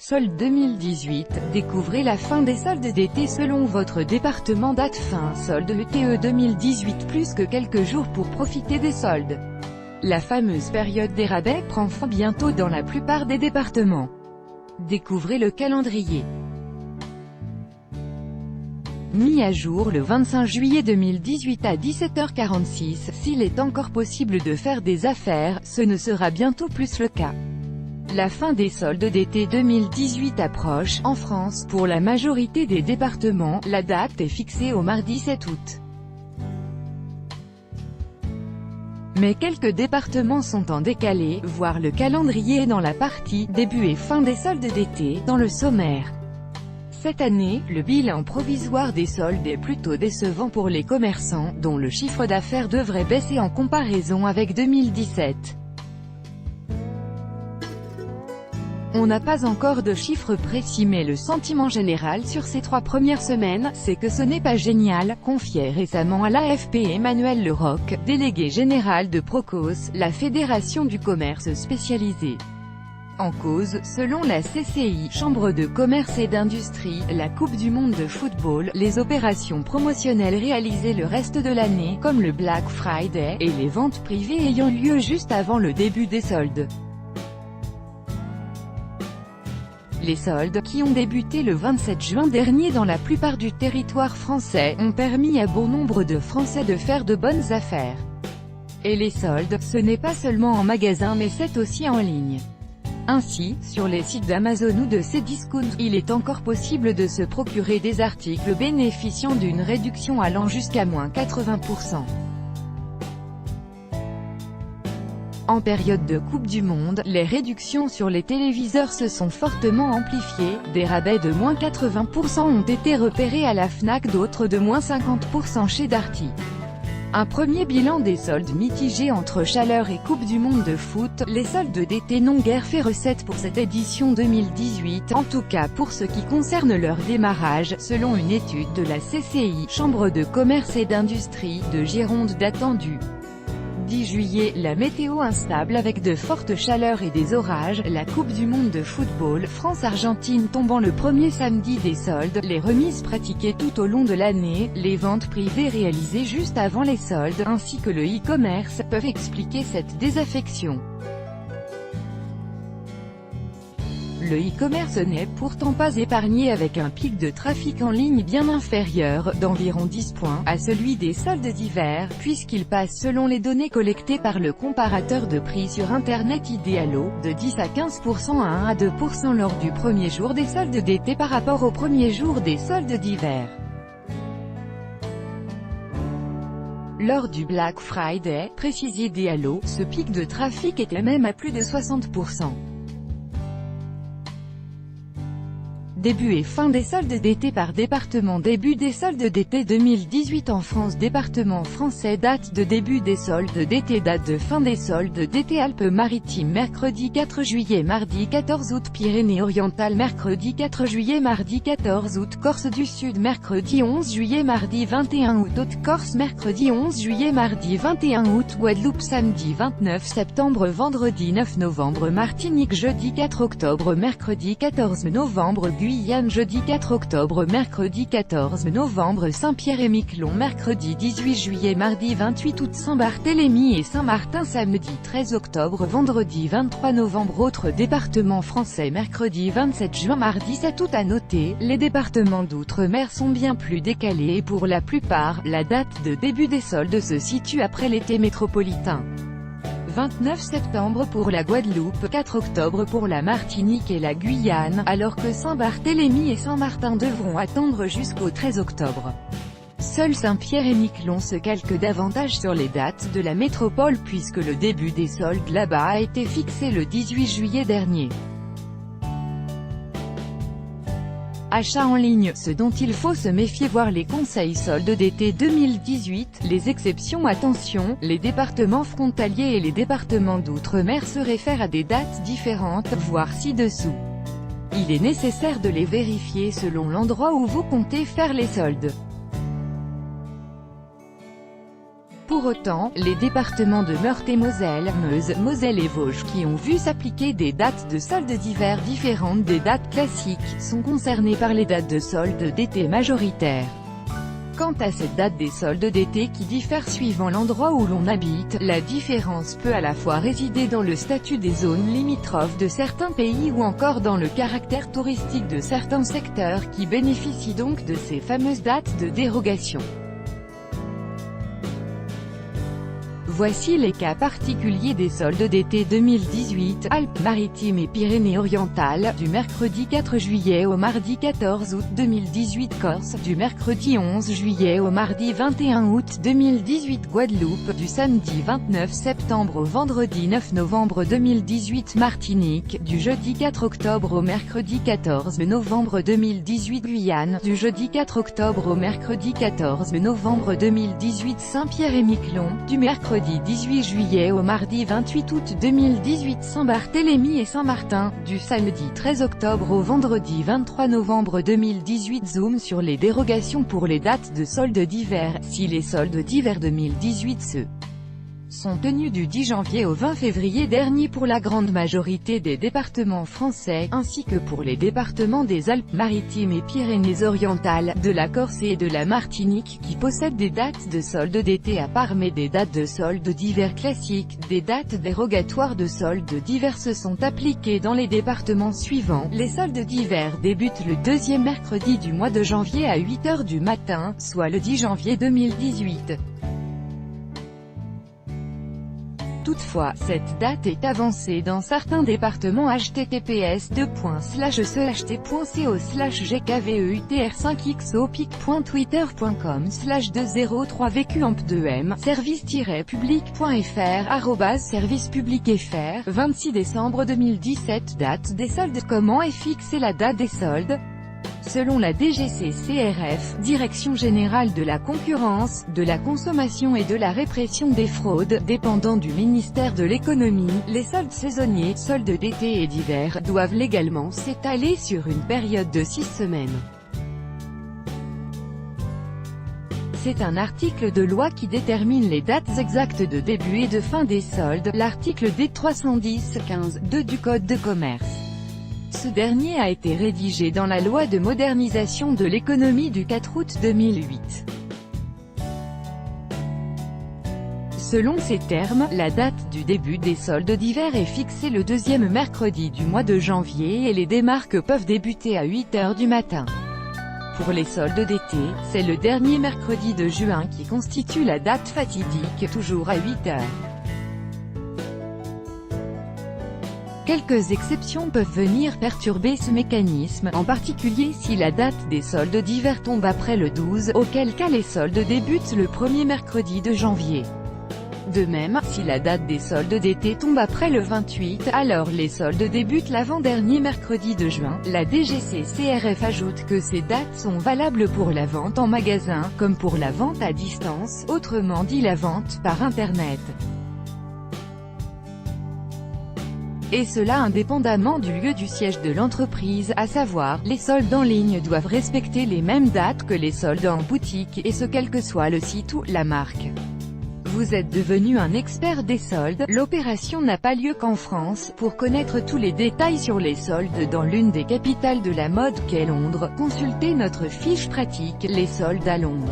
Soldes 2018, découvrez la fin des soldes d'été selon votre département. Date fin solde l'été 2018, plus que quelques jours pour profiter des soldes. La fameuse période des rabais prend fin bientôt dans la plupart des départements. Découvrez le calendrier. Mis à jour le 25 juillet 2018 à 17h46, s'il est encore possible de faire des affaires, ce ne sera bientôt plus le cas. La fin des soldes d'été 2018 approche, en France, pour la majorité des départements. La date est fixée au mardi 7 août. Mais quelques départements sont en décalé, voire le calendrier est dans la partie « début et fin des soldes d'été » dans le sommaire. Cette année, le bilan provisoire des soldes est plutôt décevant pour les commerçants, dont le chiffre d'affaires devrait baisser en comparaison avec 2017. On n'a pas encore de chiffres précis, mais le sentiment général sur ces 3 premières semaines, c'est que ce n'est pas génial, confiait récemment à l'AFP Emmanuel Leroc, délégué général de Procos, la fédération du commerce spécialisé. En cause, selon la CCI, Chambre de commerce et d'industrie, la Coupe du monde de football, les opérations promotionnelles réalisées le reste de l'année, comme le Black Friday, et les ventes privées ayant lieu juste avant le début des soldes. Les soldes, qui ont débuté le 27 juin dernier dans la plupart du territoire français, ont permis à bon nombre de Français de faire de bonnes affaires. Et les soldes, ce n'est pas seulement en magasin mais c'est aussi en ligne. Ainsi, sur les sites d'Amazon ou de Cdiscount, il est encore possible de se procurer des articles bénéficiant d'une réduction allant jusqu'à moins 80%. En période de Coupe du Monde, les réductions sur les téléviseurs se sont fortement amplifiées, des rabais de moins 80% ont été repérés à la Fnac, d'autres de moins 50% chez Darty. Un premier bilan des soldes mitigé entre chaleur et Coupe du monde de foot, les soldes d'été n'ont guère fait recette pour cette édition 2018, en tout cas pour ce qui concerne leur démarrage, selon une étude de la CCI, Chambre de commerce et d'industrie, de Gironde datant du 10 juillet, la météo instable avec de fortes chaleurs et des orages, la Coupe du monde de football, France-Argentine tombant le premier samedi des soldes, les remises pratiquées tout au long de l'année, les ventes privées réalisées juste avant les soldes, ainsi que le e-commerce, peuvent expliquer cette désaffection. Le e-commerce n'est pourtant pas épargné, avec un pic de trafic en ligne bien inférieur, d'environ 10 points, à celui des soldes d'hiver, puisqu'il passe selon les données collectées par le comparateur de prix sur Internet Idealo, de 10 à 15% à 1 à 2% lors du premier jour des soldes d'été par rapport au premier jour des soldes d'hiver. Lors du Black Friday, précise Idealo, ce pic de trafic était même à plus de 60%. Début et fin des soldes d'été par département. Début des soldes d'été 2018 en France. Département français. Date de début des soldes d'été. Date de fin des soldes d'été. Alpes-Maritimes mercredi 4 juillet mardi 14 août. Pyrénées-Orientales mercredi 4 juillet mardi 14 août. Corse du Sud mercredi 11 juillet mardi 21 août. Haute-Corse mercredi 11 juillet mardi 21 août. Guadeloupe samedi 29 septembre vendredi 9 novembre. Martinique jeudi 4 octobre mercredi 14 novembre. Guyane jeudi 4 octobre mercredi 14 novembre. Saint-Pierre-et-Miquelon mercredi 18 juillet mardi 28 août. Saint-Barthélemy et Saint-Martin samedi 13 octobre vendredi 23 novembre. Autres départements français mercredi 27 juin mardi 7 août. À noter, les départements d'outre-mer sont bien plus décalés et pour la plupart, la date de début des soldes se situe après l'été métropolitain. 29 septembre pour la Guadeloupe, 4 octobre pour la Martinique et la Guyane, alors que Saint-Barthélemy et Saint-Martin devront attendre jusqu'au 13 octobre. Seul Saint-Pierre-et-Miquelon se calque davantage sur les dates de la métropole puisque le début des soldes là-bas a été fixé le 18 juillet dernier. Achat en ligne, ce dont il faut se méfier. Voir les conseils soldes d'été 2018, les exceptions. Attention, les départements frontaliers et les départements d'outre-mer se réfèrent à des dates différentes, voire ci-dessous. Il est nécessaire de les vérifier selon l'endroit où vous comptez faire les soldes. Pour autant, les départements de Meurthe-et-Moselle, Meuse, Moselle et Vosges qui ont vu s'appliquer des dates de soldes d'hiver différentes des dates classiques, sont concernés par les dates de soldes d'été majoritaires. Quant à cette date des soldes d'été qui diffère suivant l'endroit où l'on habite, la différence peut à la fois résider dans le statut des zones limitrophes de certains pays ou encore dans le caractère touristique de certains secteurs qui bénéficient donc de ces fameuses dates de dérogation. Voici les cas particuliers des soldes d'été 2018, Alpes-Maritimes et Pyrénées-Orientales, du mercredi 4 juillet au mardi 14 août 2018 Corse, du mercredi 11 juillet au mardi 21 août 2018 Guadeloupe, du samedi 29 septembre au vendredi 9 novembre 2018 Martinique, du jeudi 4 octobre au mercredi 14 novembre 2018 Guyane, du jeudi 4 octobre au mercredi 14 novembre 2018 Saint-Pierre-et-Miquelon, du mercredi 18 juillet au mardi 28 août 2018 Saint-Barthélemy et Saint-Martin, du samedi 13 octobre au vendredi 23 novembre 2018 Zoom sur les dérogations pour les dates de soldes d'hiver, si les soldes d'hiver 2018 sont tenus du 10 janvier au 20 février dernier pour la grande majorité des départements français, ainsi que pour les départements des Alpes-Maritimes et Pyrénées-Orientales, de la Corse et de la Martinique qui possèdent des dates de soldes d'été à part mais des dates de soldes d'hiver classiques. Des dates dérogatoires de soldes d'hiver se sont appliquées dans les départements suivants. Les soldes d'hiver débutent le deuxième mercredi du mois de janvier à 8 h du matin, soit le 10 janvier 2018. Toutefois, cette date est avancée dans certains départements. https://gkvu.co/gkv8r5xopic.twitter.com/203vqamp2m service-public.fr @servicepublic.fr 26 décembre 2017 Date des soldes. Comment est fixée la date des soldes? Selon la DGCCRF, Direction générale de la concurrence, de la consommation et de la répression des fraudes, dépendant du ministère de l'économie, les soldes saisonniers, soldes d'été et d'hiver, doivent légalement s'étaler sur une période de 6 semaines. C'est un article de loi qui détermine les dates exactes de début et de fin des soldes, l'article D310-15-2 du Code de commerce. Ce dernier a été rédigé dans la loi de modernisation de l'économie du 4 août 2008. Selon ces termes, la date du début des soldes d'hiver est fixée le deuxième mercredi du mois de janvier et les démarques peuvent débuter à 8 h du matin. Pour les soldes d'été, c'est le dernier mercredi de juin qui constitue la date fatidique, toujours à 8 h. Quelques exceptions peuvent venir perturber ce mécanisme, en particulier si la date des soldes d'hiver tombe après le 12, auquel cas les soldes débutent le premier mercredi de janvier. De même, si la date des soldes d'été tombe après le 28, alors les soldes débutent l'avant-dernier mercredi de juin. La DGCCRF ajoute que ces dates sont valables pour la vente en magasin, comme pour la vente à distance, autrement dit la vente par Internet. Et cela indépendamment du lieu du siège de l'entreprise, à savoir, les soldes en ligne doivent respecter les mêmes dates que les soldes en boutique, et ce quel que soit le site ou la marque. Vous êtes devenu un expert des soldes, l'opération n'a pas lieu qu'en France. Pour connaître tous les détails sur les soldes dans l'une des capitales de la mode qu'est Londres, consultez notre fiche pratique, les soldes à Londres.